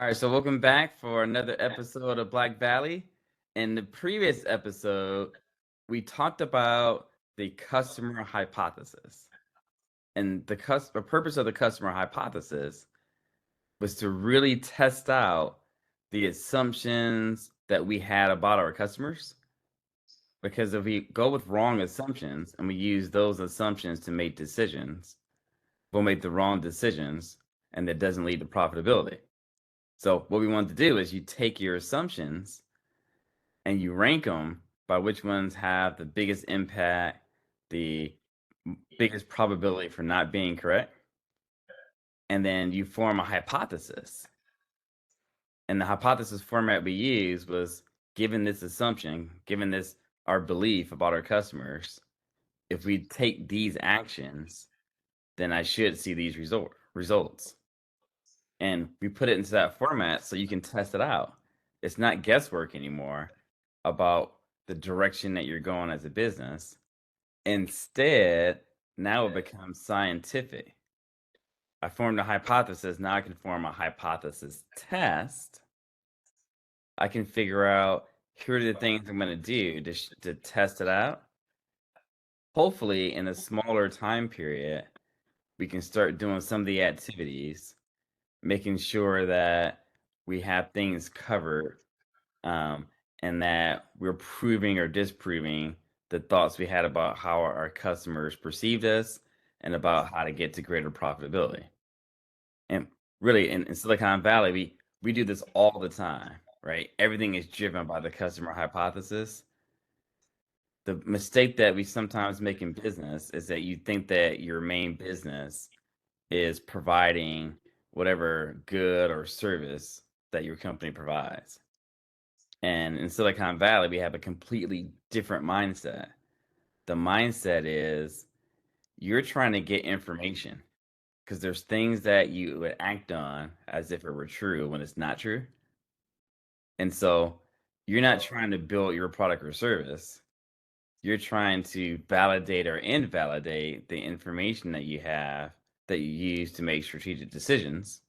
All right, so welcome back for another episode of Black Valley. In the previous episode, we talked about the customer hypothesis. And the purpose of the customer hypothesis was to really test out the assumptions that we had about our customers. Because if we go with wrong assumptions and we use those assumptions to make decisions, we'll make the wrong decisions and that doesn't lead to profitability. So what we want to do is you take your assumptions and you rank them by which ones have the biggest impact, the biggest probability for not being correct, and then you form a hypothesis. And the hypothesis format we used was given this assumption, given this our belief about our customers, if we take these actions, then I should see these results. And we put it into that format so you can test it out. It's not guesswork anymore about the direction that you're going as a business. Instead, now it becomes scientific. I formed a hypothesis. Now I can form a hypothesis test. I can figure out here are the things I'm going to do to test it out. Hopefully, in a smaller time period, we can start doing some of the activities, making sure that we have things covered, um, and that we're proving or disproving the thoughts we had about how our customers perceived us and about how to get to greater profitability. And really, in Silicon Valley, we do this all the time, right? Everything is driven by the customer hypothesis. The mistake that we sometimes make in business is that you think that your main business is providing whatever good or service that your company provides. And in Silicon Valley, we have a completely different mindset. The mindset is you're trying to get information because there's things that you would act on as if it were true when it's not true. And so you're not trying to build your product or service. You're trying to validate or invalidate the information that you have that you use to make strategic decisions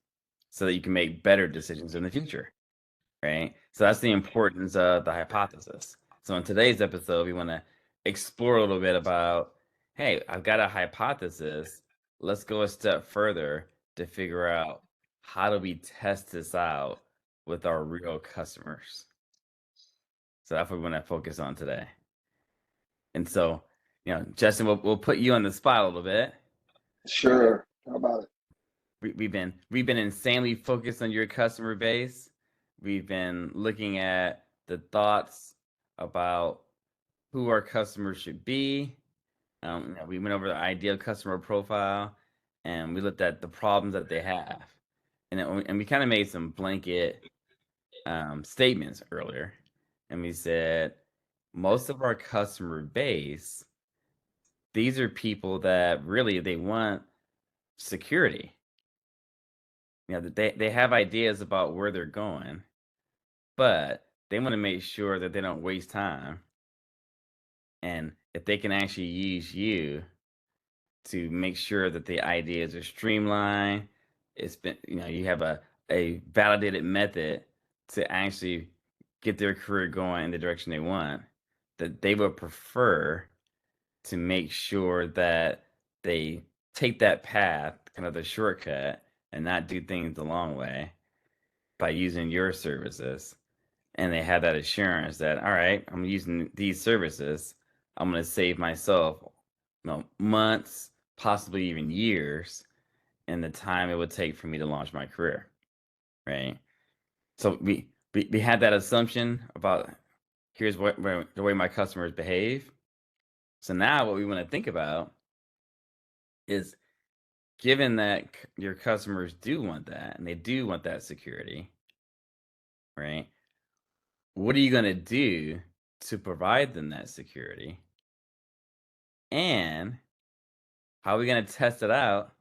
so that you can make better decisions in the future. Right? So that's the importance of the hypothesis. So in today's episode, we want to explore a little bit about, hey, I've got a hypothesis. Let's go a step further to figure out how do we test this out with our real customers. So that's what we want to focus on today. And so, Justin, we'll put you on the spot a little bit. Sure. How about it? We've been insanely focused on your customer base. We've been looking at the thoughts about who our customers should be. We went over the ideal customer profile, and we looked at the problems that they have, and we kind of made some blanket statements earlier, and we said most of our customer base, these are people that really they want security. They have ideas about where they're going, but they want to make sure that they don't waste time. And if they can actually use you to make sure that the ideas are streamlined, it's been, you have a validated method to actually get their career going in the direction they want, that they would prefer to make sure that they take that path, kind of the shortcut, and not do things the long way by using your services. And they have that assurance that, all right, I'm using these services. I'm going to save myself, months, possibly even years, in the time it would take for me to launch my career, right? So we had that assumption about here's the way my customers behave. So now what we want to think about is given that your customers do want that and they do want that security, right? What are you going to do to provide them that security? And how are we going to test it out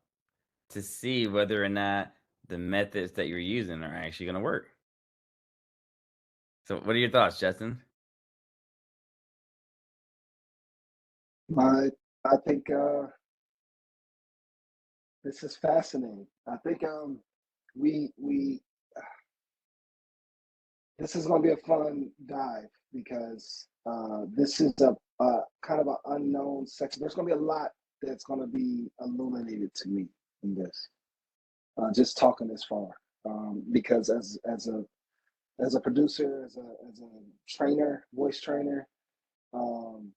to see whether or not the methods that you're using are actually going to work? So, what are your thoughts, Justin? My, I think this is fascinating. I think we This is going to be a fun dive because this is a kind of an unknown section. There's going to be a lot that's going to be illuminated to me in this. Just talking this far, because as a producer, as a trainer, voice trainer, um,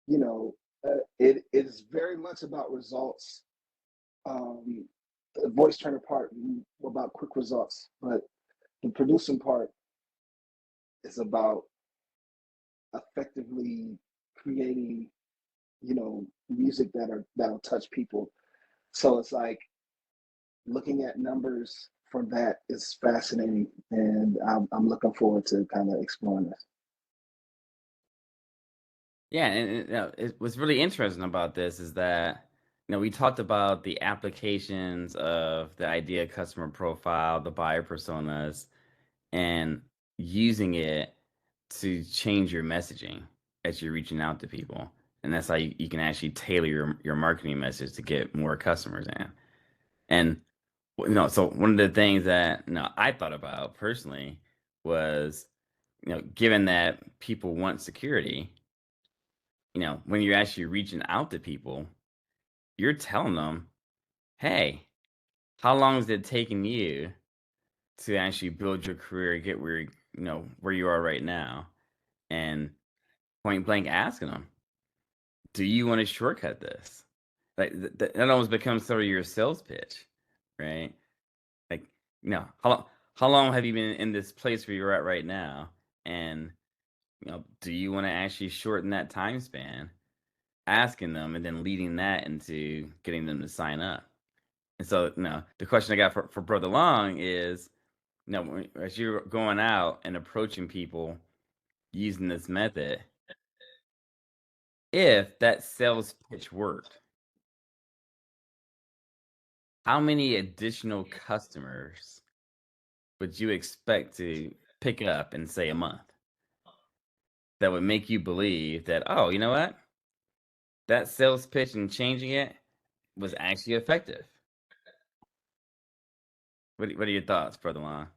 you know, it is very much about results. The voice trainer part about quick results, but the producing part is about effectively creating, music that'll touch people. So it's like looking at numbers for that is fascinating, and I'm looking forward to kind of exploring this. Yeah, and what's really interesting about this is that we talked about the applications of the idea customer profile, the buyer personas, and using it to change your messaging as you're reaching out to people. And that's how you can actually tailor your marketing message to get more customers in. And so one of the things that I thought about personally was, given that people want security, when you're actually reaching out to people, you're telling them, hey, how long is it taking you to actually build your career, get where you are right now? And point blank asking them, do you want to shortcut this? Like that almost becomes sort of your sales pitch, right? Like, how long have you been in this place where you're at right now? And do you want to actually shorten that time span? Asking them and then leading that into getting them to sign up. And so, the question I got for Brother Long is, as you're going out and approaching people using this method, if that sales pitch worked, how many additional customers would you expect to pick up in, say, a month that would make you believe that, oh, you know what? That sales pitch and changing it was actually effective. What are your thoughts, Brother Long?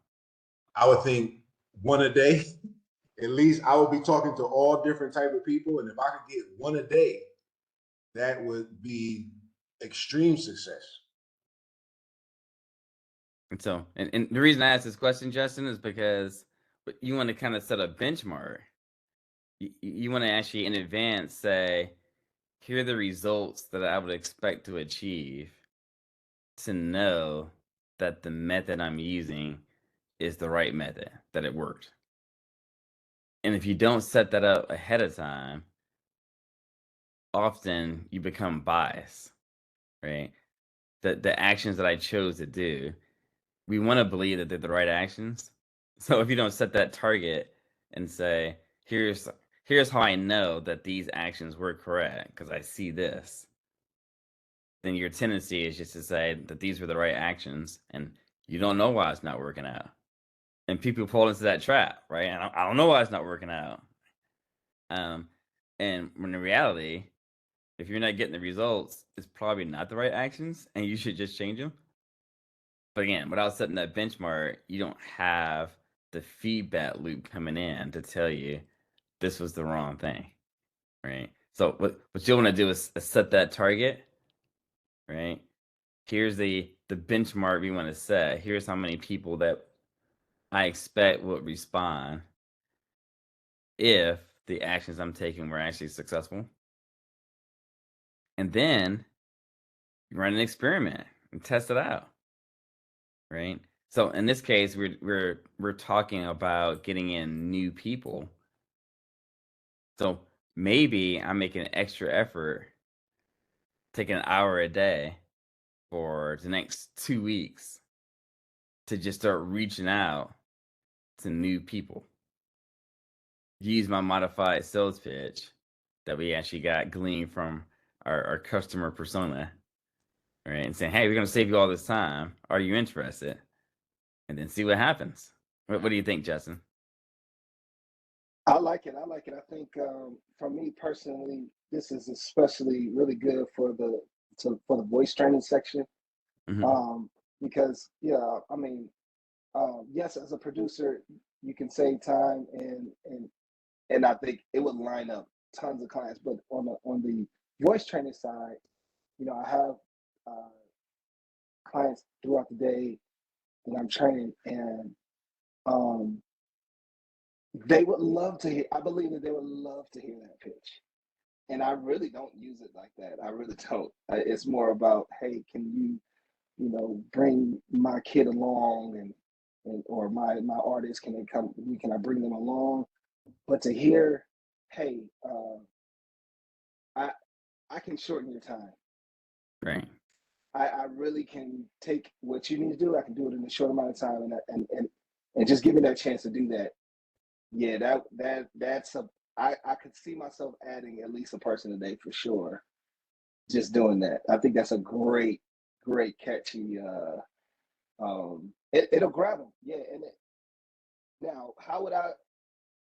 I would think one a day. At least I would be talking to all different type of people, and if I could get one a day, that would be extreme success. And so, and the reason I asked this question, Justin, is because you want to kind of set a benchmark. You want to actually in advance say, here are the results that I would expect to achieve to know that the method I'm using is the right method, that it worked. And if you don't set that up ahead of time, often you become biased, right? The actions that I chose to do, we want to believe that they're the right actions. So if you don't set that target and say, here's how I know that these actions were correct because I see this, then your tendency is just to say that these were the right actions and you don't know why it's not working out. And people fall into that trap, right? And I don't know why it's not working out. Um, and when in reality, if you're not getting the results, it's probably not the right actions and you should just change them. But again, without setting that benchmark, you don't have the feedback loop coming in to tell you this was the wrong thing, right? So what you want to do is set that target, right? Here's the benchmark we want to set. Here's how many people that I expect would respond if the actions I'm taking were actually successful. And then you run an experiment and test it out, right? So in this case, we're talking about getting in new people. So maybe I'm making an extra effort, taking an hour a day for the next 2 weeks to just start reaching out to new people. Use my modified sales pitch that we actually got gleaned from our customer persona, right? And saying, hey, we're going to save you all this time. Are you interested? And then see what happens. What do you think, Justin? I like it. I like it. I think for me personally, this is especially really good for for the voice training section, Mm-hmm. um, because yeah, I mean, yes, as a producer, you can save time, and I think it would line up tons of clients. But on the voice training side, I have clients throughout the day that I'm training, and um, they would love to hear. I believe that they would love to hear that pitch, and I really don't use it like that. I really don't. It's more about, hey, can you, bring my kid along, and or my artist, can they come? Can I bring them along? But to hear, hey, I I can shorten your time. Right. I really can take what you need to do. I can do it in a short amount of time, and just give me that chance to do that. Yeah, that's a I could see myself adding at least a person a day for sure. Just doing that, I think that's a great, great catchy. It'll grab them. Yeah, now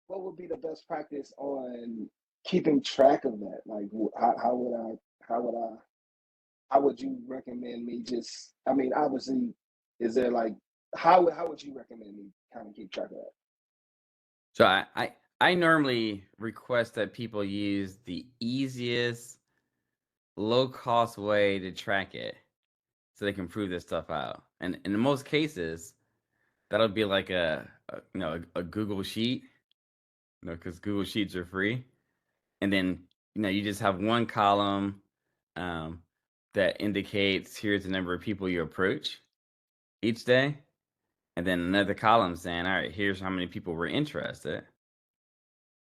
what would be the best practice on keeping track of that? Like, how would you recommend me just, I mean, obviously, is there like, how would you recommend me kind of keep track of that? So I normally request that people use the easiest, low cost way to track it so they can prove this stuff out. And in most cases, that'll be like a Google sheet, because Google Sheets are free. And then, you just have one column um, that indicates here's the number of people you approach each day. And then another column saying, all right, here's how many people were interested.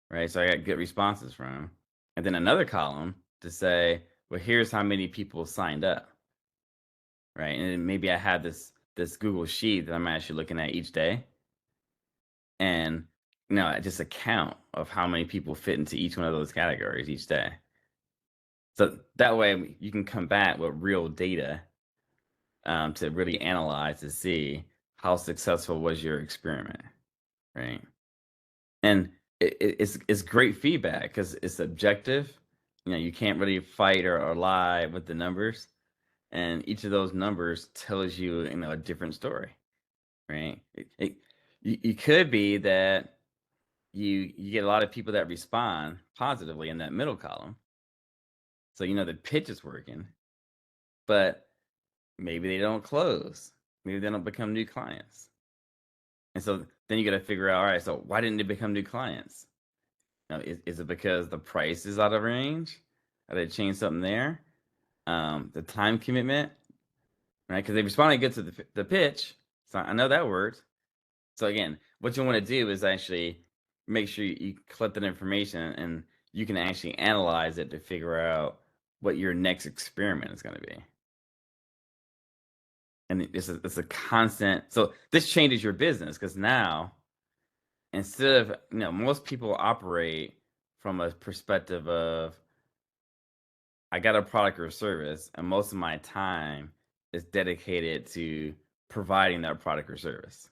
Right. So I got good responses from. And then another column to say, well, here's how many people signed up. Right. And then maybe I have this Google sheet that I'm actually looking at each day. And just a count of how many people fit into each one of those categories each day. So that way you can come back with real data to really analyze to see how successful was your experiment, right? And it's great feedback because it's objective. You can't really fight or lie with the numbers, and each of those numbers tells you, a different story, right? You could be that you get a lot of people that respond positively in that middle column, so the pitch is working, but maybe they don't close, maybe they don't become new clients, and so then you got to figure out, all right, so why didn't they become new clients? Is it because the price is out of range? Are they change something there? The time commitment, right? Because they responded good to the pitch, so I know that worked. So again, what you want to do is actually make sure you collect that information and you can actually analyze it to figure out what your next experiment is going to be. And it's a constant. So this changes your business because now, instead of, most people operate from a perspective of, I got a product or service, and most of my time is dedicated to providing that product or service.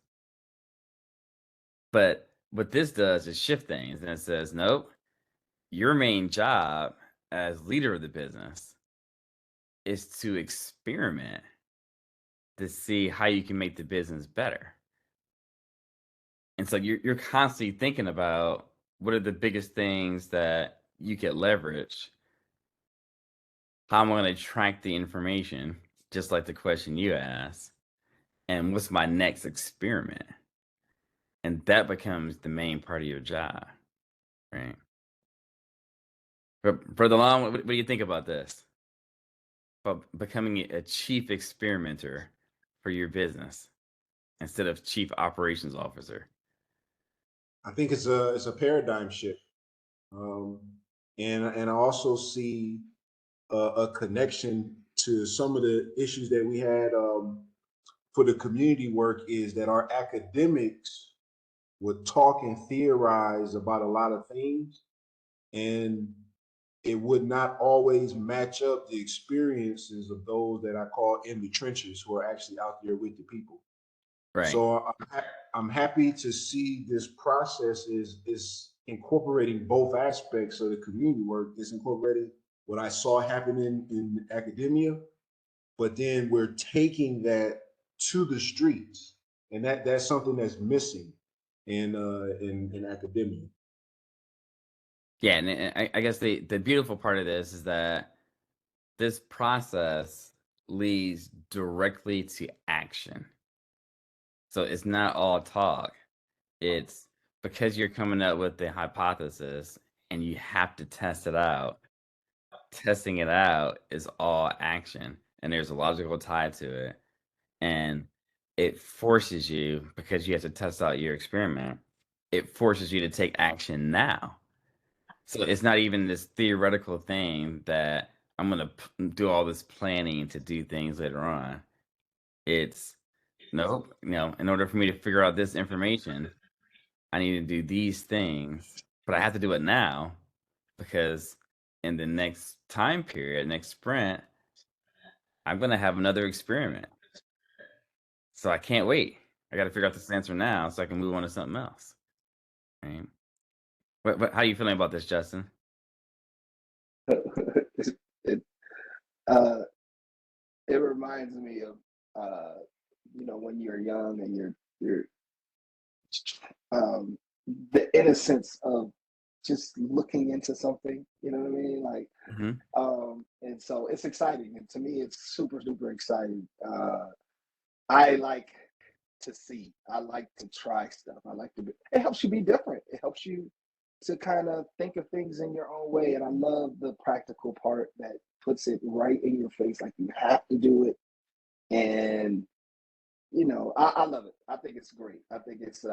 But what this does is shift things, and it says, nope, your main job as leader of the business is to experiment to see how you can make the business better. And so you're constantly thinking about what are the biggest things that you could leverage. How am I going to track the information, just like the question you asked? And what's my next experiment? And that becomes the main part of your job, right? But for the long, what do you think about this? About becoming a chief experimenter for your business instead of chief operations officer? I think it's a paradigm shift, um, and I also see a connection to some of the issues that we had for the community work, is that our academics would talk and theorize about a lot of things, and it would not always match up the experiences of those that I call in the trenches, who are actually out there with the people. Right. So I'm happy to see this process is incorporating both aspects of the community work. It's incorporating what I saw happen in academia, but then we're taking that to the streets, and that's something that's missing. in academia. Yeah, and I guess the beautiful part of this is that this process leads directly to action. So it's not all talk. It's because you're coming up with the hypothesis and you have to test it out. Testing it out is all action, and there's a logical tie to it. And it forces you, because you have to test out your experiment, it forces you to take action now. So it's not even this theoretical thing that I'm going to do all this planning to do things later on. It's nope, in order for me to figure out this information, I need to do these things, but I have to do it now because in the next time period, next sprint, I'm going to have another experiment. So I can't wait. I got to figure out this answer now so I can move on to something else. Right? How are you feeling about this, Justin? it, uh, it reminds me of when you're young and you're um, the innocence of just looking into something. You know what I mean? Like, and so it's exciting, and to me, it's super super exciting. I like to see. I like to try stuff. I like to. It helps you be different. It helps you to kind of think of things in your own way. And I love the practical part that puts it right in your face, like you have to do it. And I love it. I think it's great. I think it's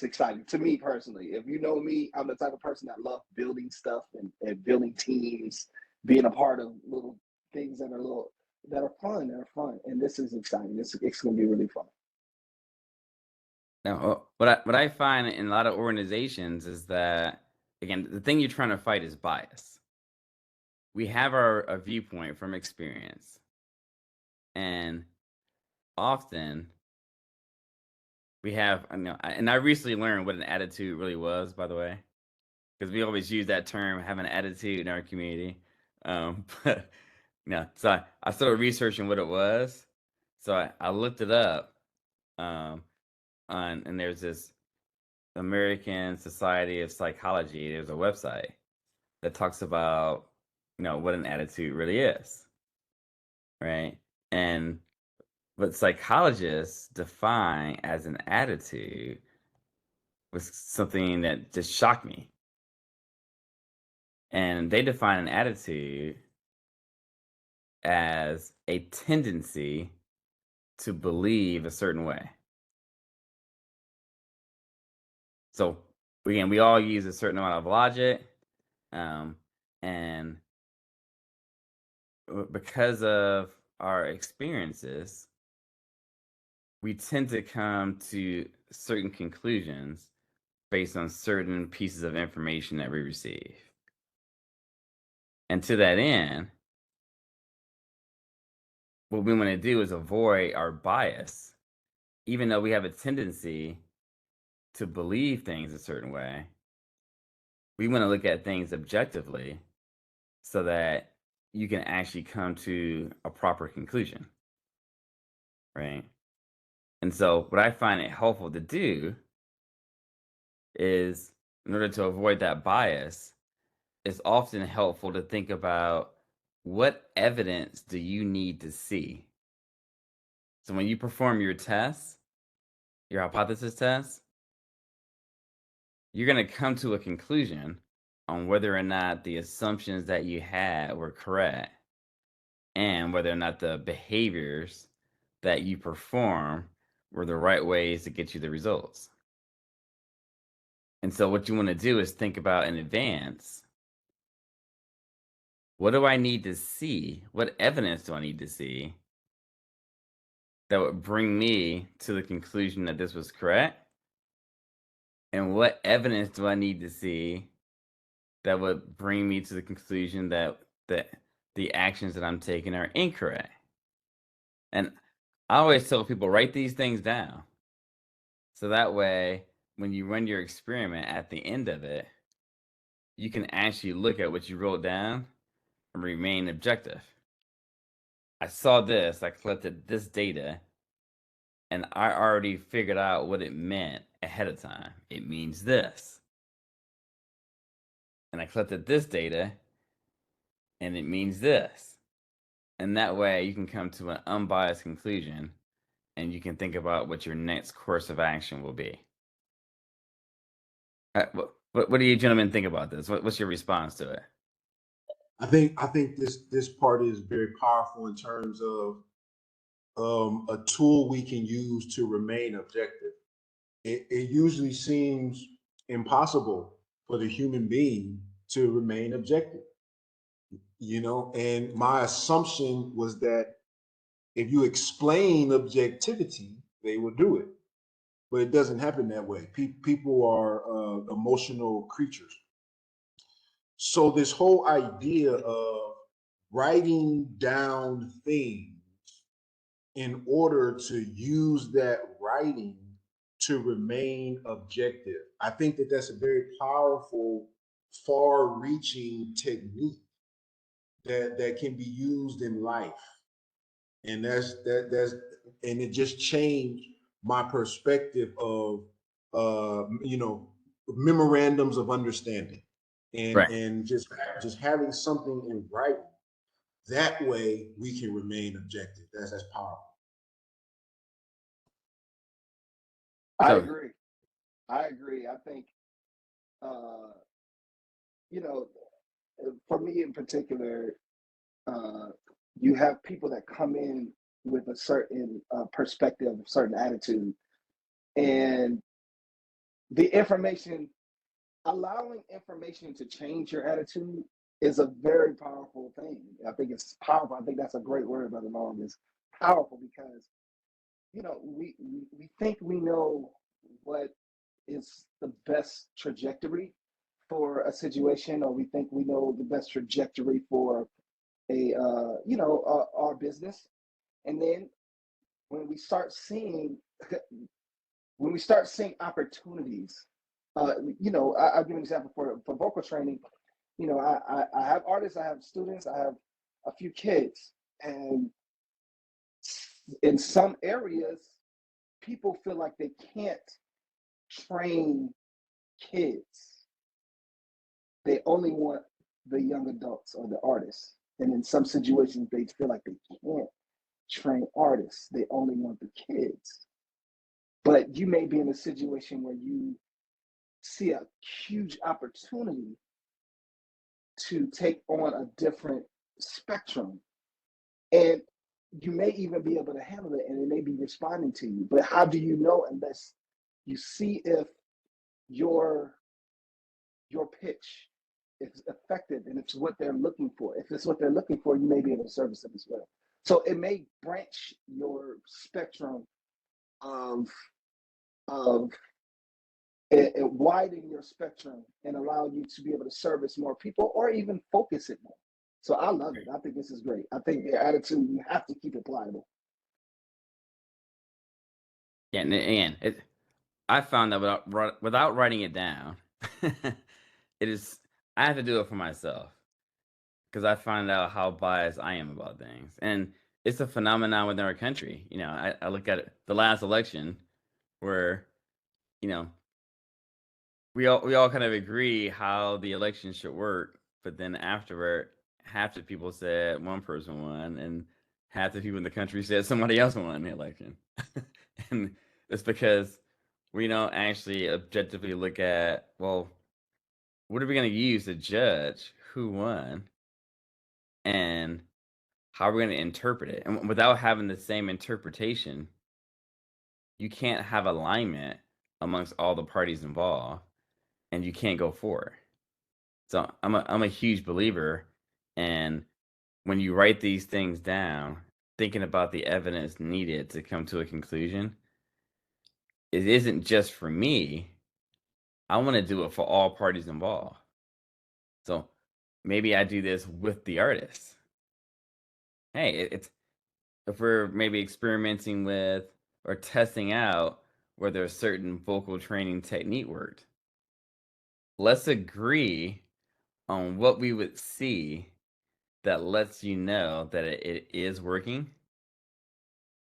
exciting to me personally. If you know me, I'm the type of person that love building stuff and building teams, being a part of little things that are fun. That are fun, and this is exciting. It's going to be really fun. Now, what I find in a lot of organizations is that, again, the thing you're trying to fight is bias. We have a viewpoint from experience, and often we have, and I recently learned what an attitude really was, by the way, because we always use that term, have an attitude in our community. But so I started researching what it was. So I looked it up, and there's this American Society of Psychology. There's a website that talks about what an attitude really is, right? And what psychologists define as an attitude was something that just shocked me. And they define an attitude as a tendency to believe a certain way. So again, we all use a certain amount of logic, and because of our experiences, we tend to come to certain conclusions based on certain pieces of information that we receive. And to that end, what we want to do is avoid our bias, even though we have a tendency to believe things a certain way. We want to look at things objectively so that you can actually come to a proper conclusion, right? And so, what I find it helpful to do is, in order to avoid that bias, it's often helpful to think about what evidence do you need to see. So, when you perform your test, your hypothesis test, you're going to come to a conclusion on whether or not the assumptions that you had were correct and whether or not the behaviors that you perform were the right ways to get you the results. And so, what you want to do is think about in advance, what do I need to see? What evidence do I need to see that would bring me to the conclusion that this was correct? And what evidence do I need to see that would bring me to the conclusion that the actions that I'm taking are incorrect? And I always tell people, write these things down. So that way, when you run your experiment at the end of it, you can actually look at what you wrote down and remain objective. I saw this, I collected this data, and I already figured out what it meant ahead of time. It means this. And I collected this data, and it means this. And that way you can come to an unbiased conclusion and you can think about what your next course of action will be. What do you gentlemen think about this? What's your response to it? I think this part is very powerful in terms of a tool we can use to remain objective. It usually seems impossible for the human being to remain objective, and my assumption was that if you explain objectivity, they will do it, but it doesn't happen that way. People are emotional creatures. So this whole idea of writing down things in order to use that writing to remain objective, I think that that's a very powerful, far-reaching technique that can be used in life. And that's and it just changed my perspective of memorandums of understanding, and Right. and just having something in writing. That way we can remain objective. That's powerful. I So agree. I agree. I think, uh, you know, for me in particular, uh, you have people that come in with a certain perspective, a certain attitude, and the information, allowing information to change your attitude is a very powerful thing. I think it's powerful. I think that's a great word, Brother Long, is powerful because, we think we know what is the best trajectory for a situation, or we think we know the best trajectory for our business. And then when we start seeing when we start seeing opportunities, I'll give an example for vocal training. I have artists, I have students, I have a few kids, and in some areas, people feel like they can't train kids. They only want the young adults or the artists. And in some situations, they feel like they can't train artists. They only want the kids. But you may be in a situation where you see a huge opportunity to take on a different spectrum. And you may even be able to handle it and it may be responding to you. But how do you know unless you see if your your pitch is effective and it's what they're looking for? If it's what they're looking for, you may be able to service them as well. So it may branch your spectrum of of it widen your spectrum and allow you to be able to service more people or even focus it more. So I love it. I think this is great. I think the attitude, you have to keep it pliable. yeah, and I found that without writing it down, it is I have to do it for myself because I find out how biased I am about things, and it's a phenomenon within our country. I look at the last election where you know we all kind of agree how the election should work, but then afterward, half the people said one person won, and half the people in the country said somebody else won the election, and it's because we don't actually objectively look at, well, what are we going to use to judge who won and how are we going to interpret it? And without having the same interpretation, you can't have alignment amongst all the parties involved and you can't go forward. So I'm a huge believer in when you write these things down, thinking about the evidence needed to come to a conclusion. It isn't just for me. I want to do it for all parties involved. So maybe I do this with the artist. Hey, it's if we're maybe experimenting with or testing out whether a certain vocal training technique worked. Let's agree on what we would see that lets you know that it is working.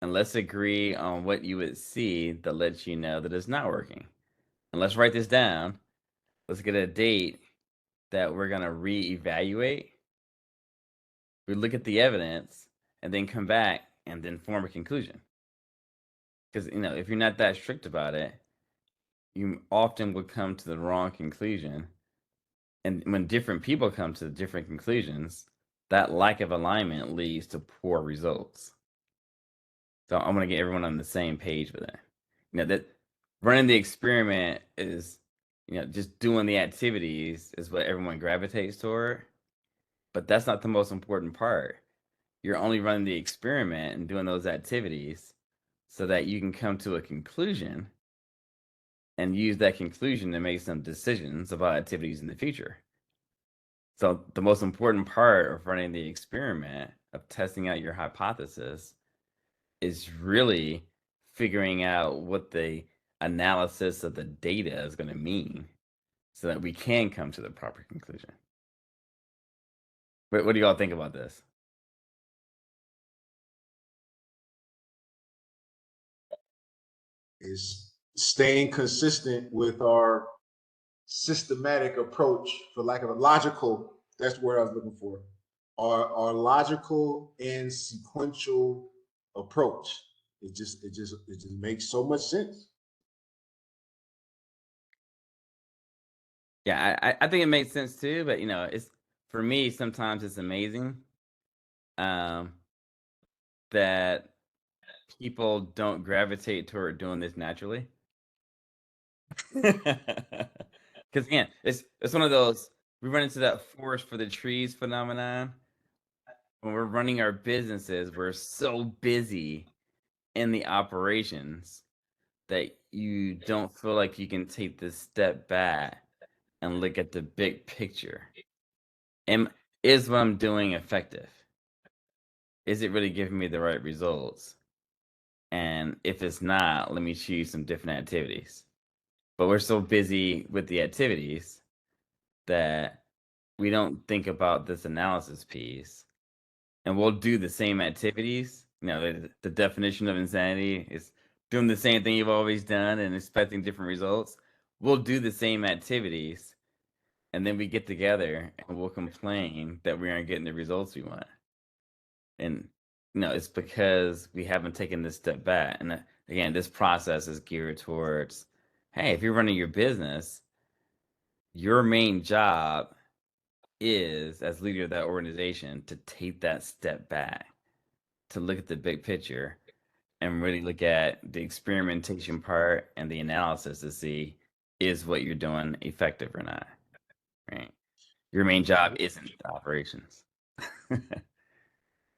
and let's agree on what you would see that lets you know that it's not working. And let's write this down. Let's get a date that we're going to reevaluate. We look at the evidence and then come back and then form a conclusion. Because, if you're not that strict about it, you often would come to the wrong conclusion. And when different people come to different conclusions, that lack of alignment leads to poor results. So I'm going to get everyone on the same page with it. That running the experiment is, just doing the activities is what everyone gravitates toward. But that's not the most important part. You're only running the experiment and doing those activities so that you can come to a conclusion and use that conclusion to make some decisions about activities in the future. So the most important part of running the experiment, of testing out your hypothesis, is really figuring out what the analysis of the data is going to mean so that we can come to the proper conclusion. What do y'all think about this? Is staying consistent with our systematic approach, for lack of a logical, that's the word I was looking for. Our logical and sequential approach. It just makes so much sense. Yeah, I think it makes sense too, but it's, for me, sometimes it's amazing that people don't gravitate toward doing this naturally. Because again, it's one of those, we run into that forest for the trees phenomenon. When we're running our businesses, we're so busy in the operations that you don't feel like you can take this step back and look at the big picture. Is what I'm doing effective? Is it really giving me the right results? And if it's not, let me choose some different activities. But we're so busy with the activities that we don't think about this analysis piece. And we'll do the same activities. The definition of insanity is doing the same thing you've always done and expecting different results. We'll do the same activities, and then we get together and we'll complain that we aren't getting the results we want. And it's because we haven't taken this step back. And again, this process is geared towards, hey, if you're running your business, your main job is, as leader of that organization, to take that step back, to look at the big picture and really look at the experimentation part and the analysis to see, is what you're doing effective or not, right? Your main job isn't operations.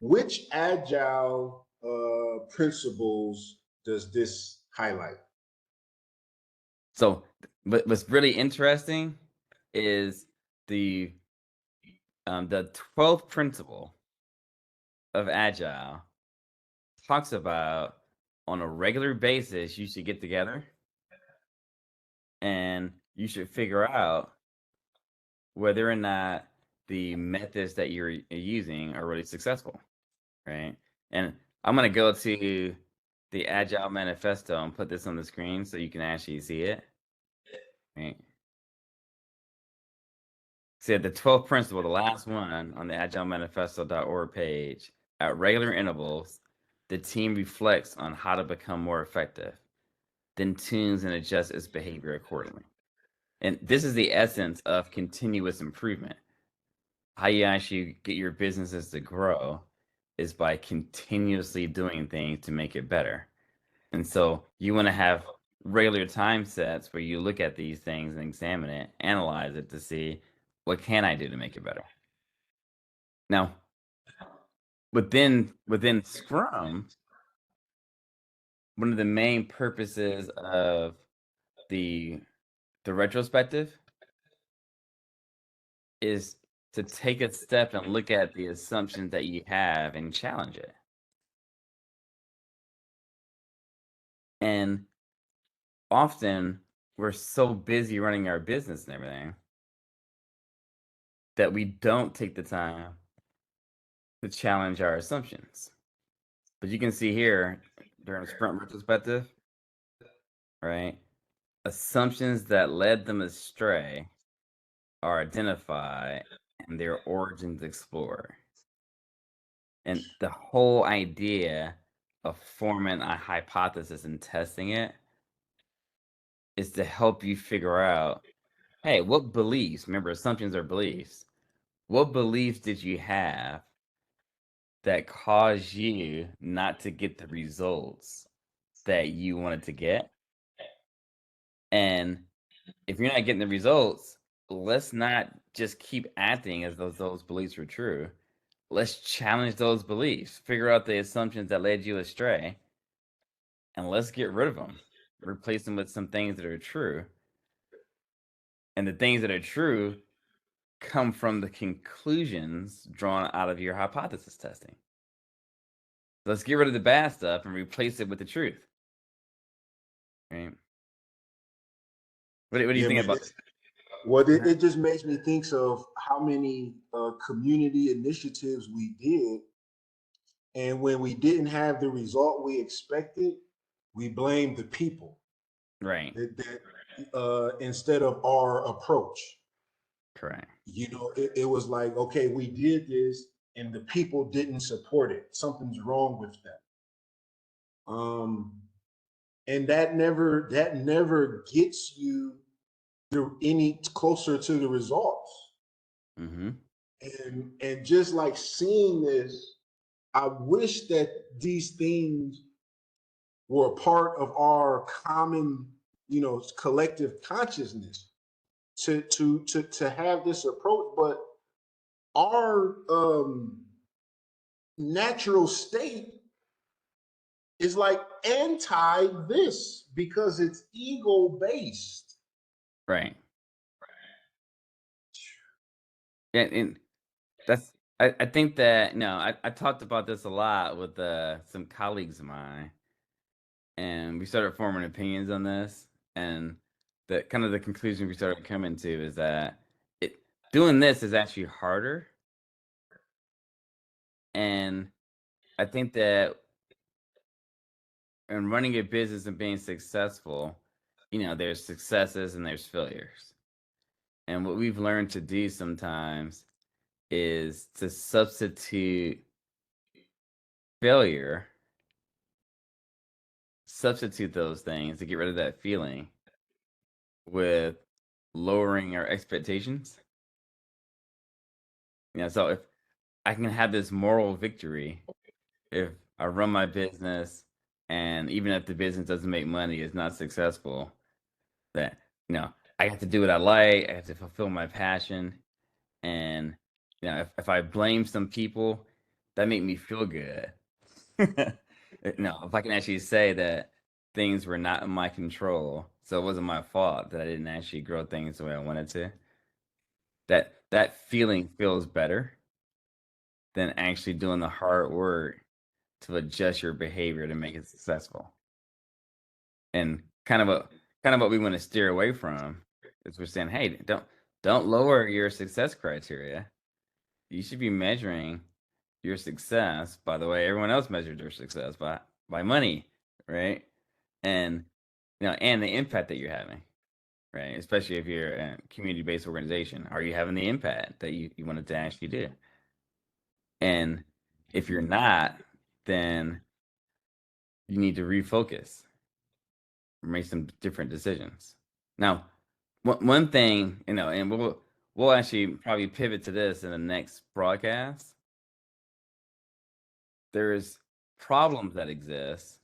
Which agile principles does this highlight? So, but what's really interesting is the 12th principle of Agile talks about, on a regular basis, you should get together and you should figure out whether or not the methods that you're using are really successful, right? And I'm going to go to the Agile Manifesto and put this on the screen so you can actually see it, right? So the 12th principle, the last one on the agilemanifesto.org page, at regular intervals, the team reflects on how to become more effective, then tunes and adjusts its behavior accordingly. And this is the essence of continuous improvement. How you actually get your businesses to grow is by continuously doing things to make it better. And so you want to have regular time sets where you look at these things and examine it, analyze it to see, what can I do to make it better? Now, within Scrum, one of the main purposes of the retrospective is to take a step and look at the assumptions that you have and challenge it. And often we're so busy running our business and everything that we don't take the time to challenge our assumptions. But you can see here during a sprint retrospective, right? Assumptions that led them astray are identified and their origins explored. And the whole idea of forming a hypothesis and testing it is to help you figure out, hey, what beliefs, remember, assumptions are beliefs. What beliefs did you have that caused you not to get the results that you wanted to get? And if you're not getting the results, let's not just keep acting as though those beliefs were true. Let's challenge those beliefs, figure out the assumptions that led you astray, and let's get rid of them. Replace them with some things that are true. And the things that are true come from the conclusions drawn out of your hypothesis testing. Let's get rid of the bad stuff and replace it with the truth. Right? What do you Yeah, think man. about Well, it just makes me think of how many community initiatives we did, and when we didn't have the result we expected, we blamed the people right? instead of our approach. Correct. It was like, okay, we did this, and the people didn't support it. Something's wrong with them. And that never gets you any closer to the results. Mm-hmm. And just like seeing this, I wish that these things were a part of our common, collective consciousness to have this approach. But our natural state is like anti this because it's ego based. Right. And that's I think that I talked about this a lot with some colleagues of mine, and we started forming opinions on this, and the kind of the conclusion we started coming to is that it doing this is actually harder. And I think that in running a business and being successful, there's successes and there's failures. And what we've learned to do sometimes is to substitute failure, substitute those things to get rid of that feeling with lowering our expectations. So if I can have this moral victory, if I run my business and even if the business doesn't make money, it's not successful, that, I have to do what I like, I have to fulfill my passion. And, if I blame some people, that make me feel good. No, if I can actually say that things were not in my control, so it wasn't my fault that I didn't actually grow things the way I wanted to, that feeling feels better than actually doing the hard work to adjust your behavior to make it successful. And kind of what we want to steer away from is we're saying, hey, don't lower your success criteria. You should be measuring your success by the way everyone else measured their success, by money, right? And and the impact that you're having, right? Especially if you're a community-based organization, are you having the impact that you wanted to actually do? And if you're not, then you need to refocus, make some different decisions. Now, one thing, and we'll actually probably pivot to this in the next broadcast. There's problems that exist,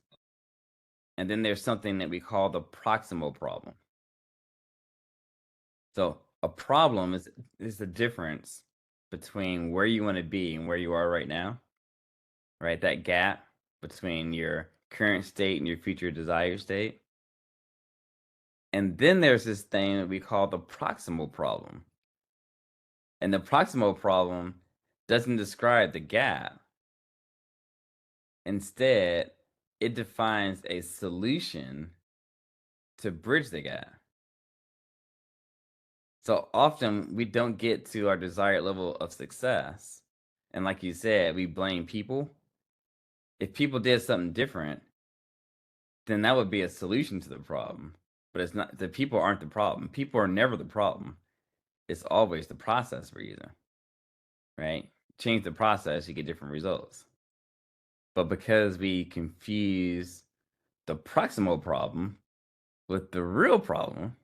and then there's something that we call the proximal problem. So a problem is the difference between where you want to be and where you are right now, right? That gap between your current state and your future desired state. And then there's this thing that we call the proximal problem. And the proximal problem doesn't describe the gap. Instead, it defines a solution to bridge the gap. So often we don't get to our desired level of success. And like you said, we blame people if people did something different, then that would be a solution to the problem. But it's not. The people aren't the problem. People are never the problem. It's always the process we're using, right? Change the process, you get different results. But because we confuse the proximal problem with the real problem,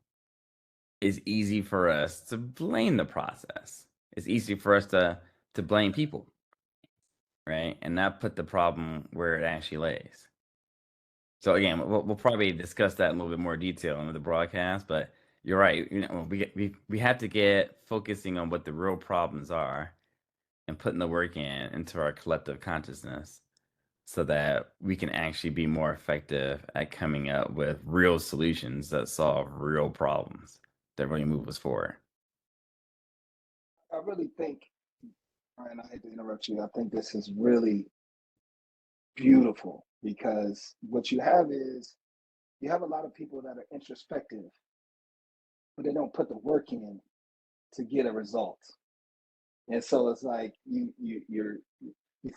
it's easy for us to blame the process. It's easy for us to blame people, right? And not put the problem where it actually lays. So again, we'll probably discuss that in a little bit more detail in the broadcast, but you're right. We have to get focusing on what the real problems are and putting the work into our collective consciousness so that we can actually be more effective at coming up with real solutions that solve real problems that really move us forward. I really think, Ryan, I hate to interrupt you. I think this is really beautiful because what you have is you have a lot of people that are introspective, but they don't put the work in to get a result. And so it's like you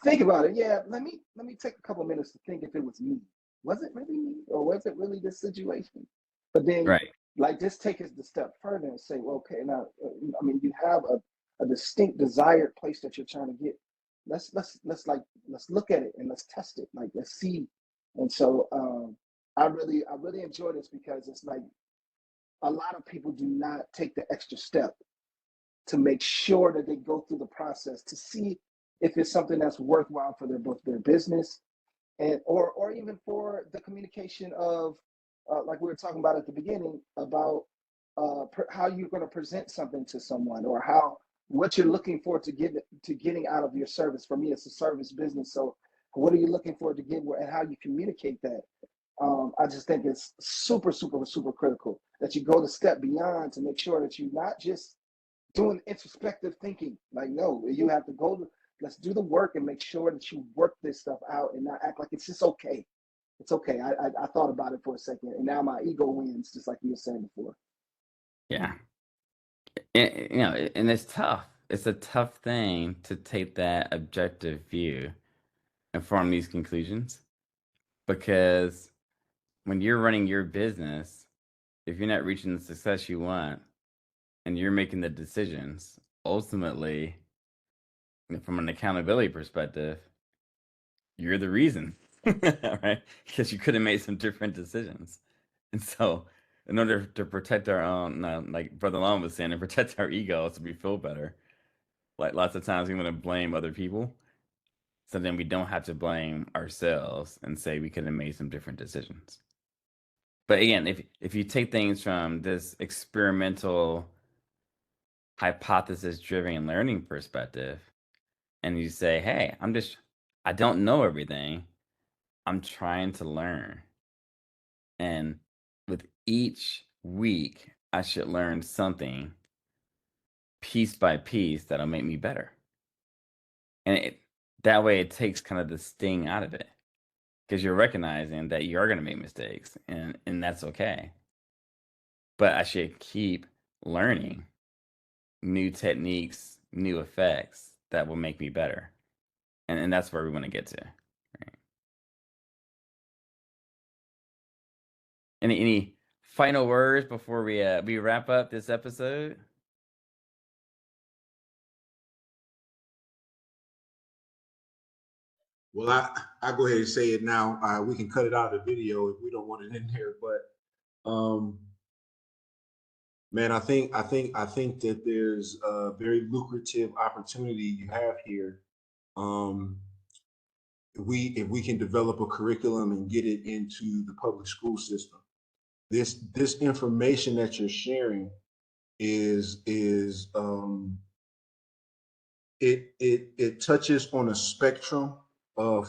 think about it. Yeah, let me take a couple of minutes to think if it was me. Was it really me, or was it really this situation? But then, Right. like, just take it the step further and say, well, okay, now, I mean, you have a distinct desired place that you're trying to get. Let's look at it and let's test it. Like, let's see. And so, I really enjoy this because it's like a lot of people do not take the extra step to make sure that they go through the process to see if it's something that's worthwhile for both their business and or even for the communication of like we were talking about at the beginning about how you're going to present something to someone or how what you're looking for to getting out of your service. For me, it's a service business, so what are you looking for to get and how you communicate that. I just think it's super, super, super critical that you go the step beyond to make sure that you're not just doing introspective thinking. Like, no, you have to let's do the work and make sure that you work this stuff out and not act like it's just okay. It's okay. I thought about it for a second and now my ego wins, just like you were saying before. Yeah. And it's tough. It's a tough thing to take that objective view and form these conclusions because when you're running your business, if you're not reaching the success you want and you're making the decisions, ultimately, from an accountability perspective, you're the reason, right? Because you could have made some different decisions. And so, in order to protect our own, like Brother Long was saying, to protect our ego so we feel better, like lots of times we want to blame other people. So then we don't have to blame ourselves and say we could have made some different decisions. But again, if you take things from this experimental hypothesis driven learning perspective and you say, hey, I don't know everything. I'm trying to learn. And with each week, I should learn something piece by piece that'll make me better. And that way it takes kind of the sting out of it because you're recognizing that you are going to make mistakes and that's okay. But I should keep learning new techniques, new effects that will make me better. And that's where we want to get to. Right? Any final words before we wrap up this episode? Well, I go ahead and say it now. We can cut it out of the video if we don't want it in there. But man, I think that there's a very lucrative opportunity you have here. If we can develop a curriculum and get it into the public school system, this information that you're sharing is it touches on a spectrum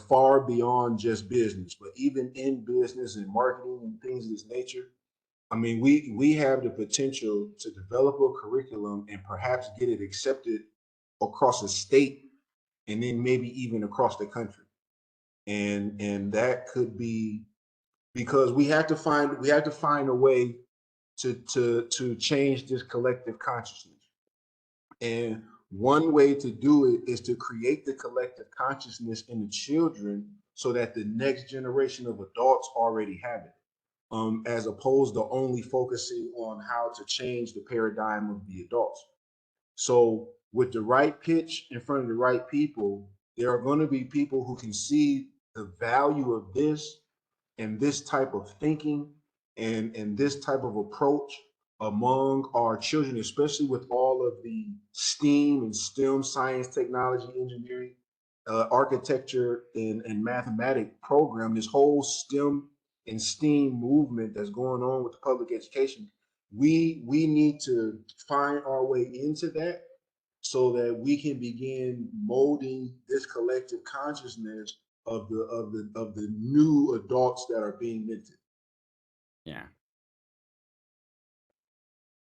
far beyond just business, but even in business and marketing and things of this nature. I mean, we have the potential to develop a curriculum and perhaps get it accepted across a state and then maybe even across the country. And that could be because we have to find a way to change this collective consciousness. And one way to do it is to create the collective consciousness in the children so that the next generation of adults already have it, as opposed to only focusing on how to change the paradigm of the adults. So with the right pitch in front of the right people, there are going to be people who can see the value of this and this type of thinking and this type of approach among our children, especially with all of the STEAM and STEM, science, technology, engineering, architecture, and mathematics program, this whole STEM and STEAM movement that's going on with the public education. We need to find our way into that so that we can begin molding this collective consciousness of the new adults that are being minted. Yeah.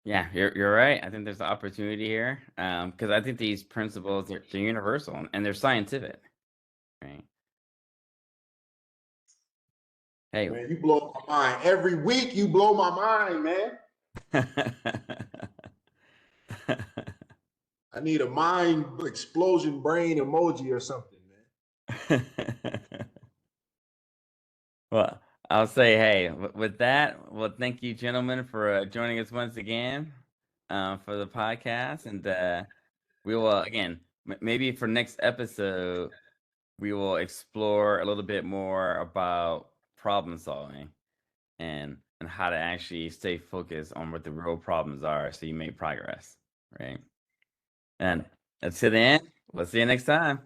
Yeah, you're right. I think there's an opportunity here, because I think these principles they're universal and they're scientific, right? Hey, Man, you blow my mind. Every week you blow my mind, man. I need a mind explosion brain emoji or something, man. Well, I'll say, hey, with that, well, thank you, gentlemen, for joining us once again for the podcast, and we will again maybe for next episode we will explore a little bit more about problem solving and how to actually stay focused on what the real problems are, so you make progress, right? And that's to the end. We'll see you next time.